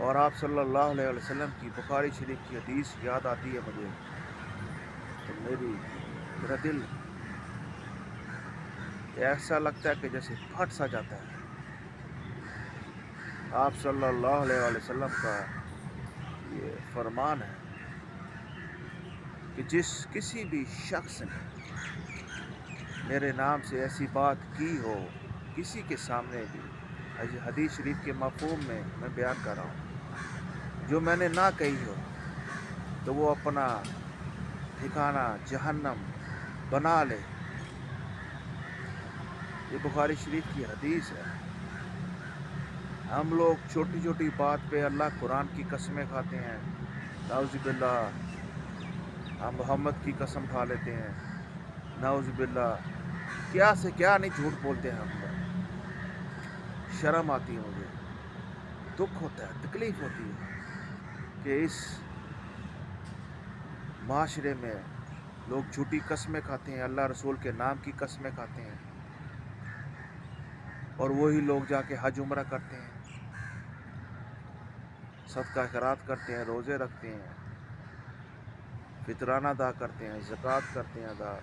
اور آپ صلی اللہ علیہ وسلم کی بخاری شریف کی حدیث یاد آتی ہے مجھے تو میرا دل ایسا لگتا ہے کہ جیسے پھٹ سا جاتا ہے۔ آپ صلی اللہ علیہ وسلم کا یہ فرمان ہے کہ کسی بھی شخص نے میرے نام سے ایسی بات کی ہو کسی کے سامنے بھی، حدیث شریف کے مفہوم میں بیان کر رہا ہوں، جو میں نے نہ کہی ہو تو وہ اپنا ٹھکانہ جہنم بنا لے۔ یہ بخاری شریف کی حدیث ہے۔ ہم لوگ چھوٹی چھوٹی بات پہ اللہ قرآن کی قسمیں کھاتے ہیں، نعوذ باللہ ہم محمد کی قسم کھا لیتے ہیں، نعوذ باللہ کیا سے کیا نہیں جھوٹ بولتے ہیں ہم لوگ۔ شرم آتی ہے مجھے، دکھ ہوتا ہے، تکلیف ہوتی ہے کہ اس معاشرے میں لوگ جھوٹی قسمیں کھاتے ہیں، اللہ رسول کے نام کی قسمیں کھاتے ہیں، اور وہی لوگ جا کے حج عمرہ کرتے ہیں، صدقہ خیرات کرتے ہیں، روزے رکھتے ہیں، فطرانہ ادا کرتے ہیں، زکوٰۃ کرتے ہیں ادا۔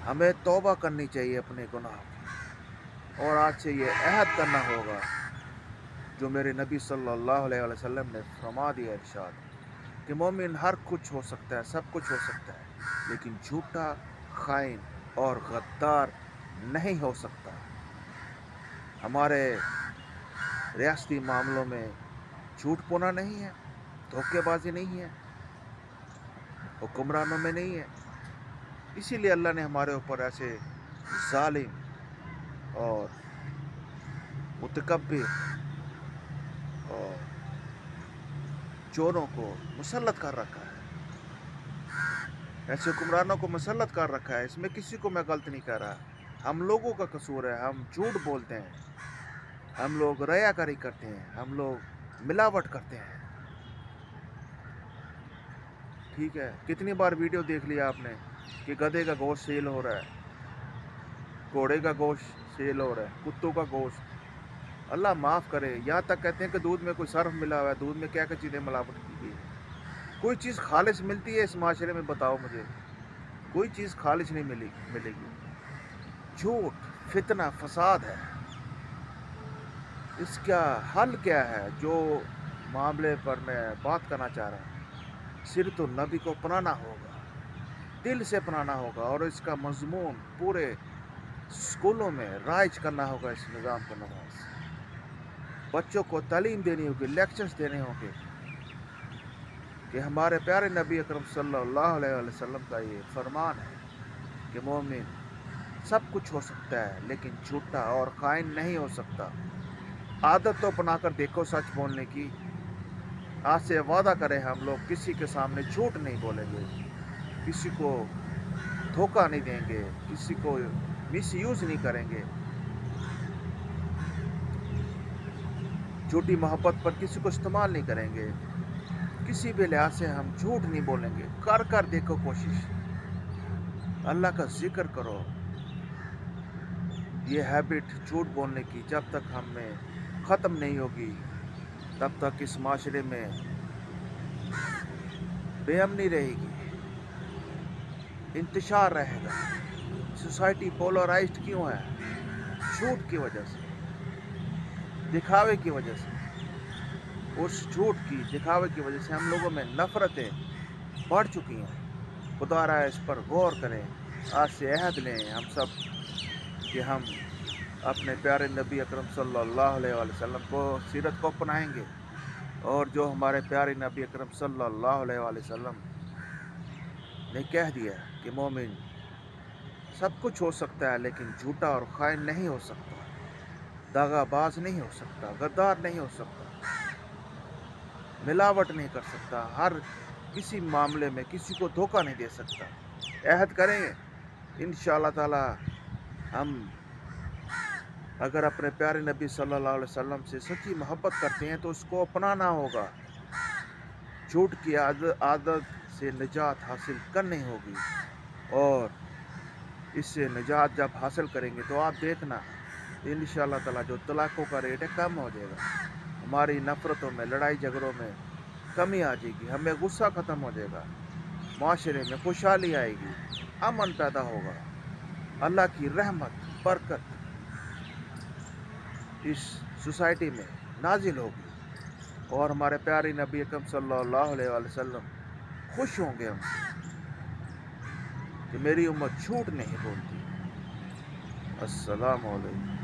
ہمیں توبہ کرنی چاہیے اپنے گناہ کی، اور آج سے یہ عہد کرنا ہوگا جو میرے نبی صلی اللہ علیہ وسلم نے فرما دیا ارشاد کہ مومن ہر کچھ ہو سکتا ہے، سب کچھ ہو سکتا ہے، لیکن جھوٹا، خائن اور غدار نہیں ہو سکتا۔ ہمارے ریاستی معاملوں میں جھوٹ بولنا نہیں ہے، دھوکے بازی نہیں ہے، حکمرانوں میں نہیں ہے۔ اسی لیے اللہ نے ہمارے اوپر ایسے ظالم اور متکبر اور چوروں کو مسلط کر رکھا ہے، ایسے حکمرانوں کو مسلط کر رکھا ہے۔ اس میں کسی کو میں غلط نہیں کہہ رہا، ہم لوگوں کا قصور ہے، ہم جھوٹ بولتے ہیں، ہم لوگ ریاکاری کرتے ہیں، ہم لوگ ملاوٹ کرتے ہیں۔ ٹھیک ہے، کتنی بار ویڈیو دیکھ لیا آپ نے کہ گدھے کا گوشت سیل ہو رہا ہے، گھوڑے کا گوشت سیل ہو رہا ہے، کتوں کا گوشت۔ اللہ معاف کرے، یہاں تک کہتے ہیں کہ دودھ میں کوئی سرف ملا ہوا ہے، دودھ میں کیا کیا چیزیں ملاوٹ کی گئی۔ کوئی چیز خالص ملتی ہے اس معاشرے میں؟ بتاؤ مجھے، کوئی چیز خالص نہیں ملے گی۔ جھوٹ، فتنہ، فساد ہے۔ اس کا حل کیا ہے؟ جو معاملے پر میں بات کرنا چاہ رہا ہوں، سیرت النبی کو اپنانا ہوگا، دل سے اپنانا ہوگا، اور اس کا مضمون پورے اسکولوں میں رائج کرنا ہوگا۔ اس نظام کو نواز بچوں کو تعلیم دینی ہوگی، لیکچرز دینے ہوں گے کہ ہمارے پیارے نبی اکرم صلی اللہ علیہ وسلم کا یہ فرمان ہے کہ مومن سب کچھ ہو سکتا ہے لیکن جھوٹا اور خائن نہیں ہو سکتا۔ عادت تو اپنا کر دیکھو سچ بولنے کی۔ آج سے وعدہ کریں ہم لوگ کسی کے سامنے جھوٹ نہیں بولیں گے، کسی کو دھوکہ نہیں دیں گے، کسی کو مس یوز نہیں کریں گے، جھوٹی محبت پر کسی کو استعمال نہیں کریں گے، کسی بھی لحاظ سے ہم جھوٹ نہیں بولیں گے۔ کر دیکھو کوشش، اللہ کا ذکر کرو۔ یہ ہیبٹ جھوٹ بولنے کی جب تک ہم میں ختم نہیں ہوگی تب تک اس معاشرے میں بے امنی رہے گی، انتشار رہے گا۔ سوسائٹی پولرائزڈ کیوں ہے؟ جھوٹ کی وجہ سے، دکھاوے کی وجہ سے۔ اس جھوٹ کی، دکھاوے کی وجہ سے ہم لوگوں میں نفرتیں بڑھ چکی ہیں۔ خدا را اس پر غور کریں۔ آج سے عہد لیں ہم سب کہ ہم اپنے پیارے نبی اکرم صلی اللہ علیہ وسلم کو، سیرت کو اپنائیں گے، اور جو ہمارے پیارے نبی اکرم صلی اللہ علیہ وسلم نے کہہ دیا کہ مومن سب کچھ ہو سکتا ہے لیکن جھوٹا اور خائن نہیں ہو سکتا، داغا باز نہیں ہو سکتا، غدار نہیں ہو سکتا، ملاوٹ نہیں کر سکتا، ہر کسی معاملے میں کسی کو دھوکہ نہیں دے سکتا۔ عہد کریں گے انشاءاللہ تعالی ہم اگر اپنے پیارے نبی صلی اللہ علیہ وسلم سے سچی محبت کرتے ہیں تو اس کو اپنانا ہوگا۔ جھوٹ کی عادت سے نجات حاصل کرنی ہوگی، اور اس سے نجات جب حاصل کریں گے تو آپ دیکھنا تو انشاءاللہ تعالیٰ جو طلاقوں کا ریٹ ہے کم ہو جائے گا، ہماری نفرتوں میں، لڑائی جھگڑوں میں کمی آ جائے گی، ہمیں غصہ ختم ہو جائے گا، معاشرے میں خوشحالی آئے گی، امن پیدا ہوگا، اللہ کی رحمت برکت اس سوسائٹی میں نازل ہوگی، اور ہمارے پیارے نبی اکرم صلی اللہ علیہ وآلہ وسلم خوش ہوں گے ہم سے کہ میری امت جھوٹ نہیں بولتی۔ السلام علیکم۔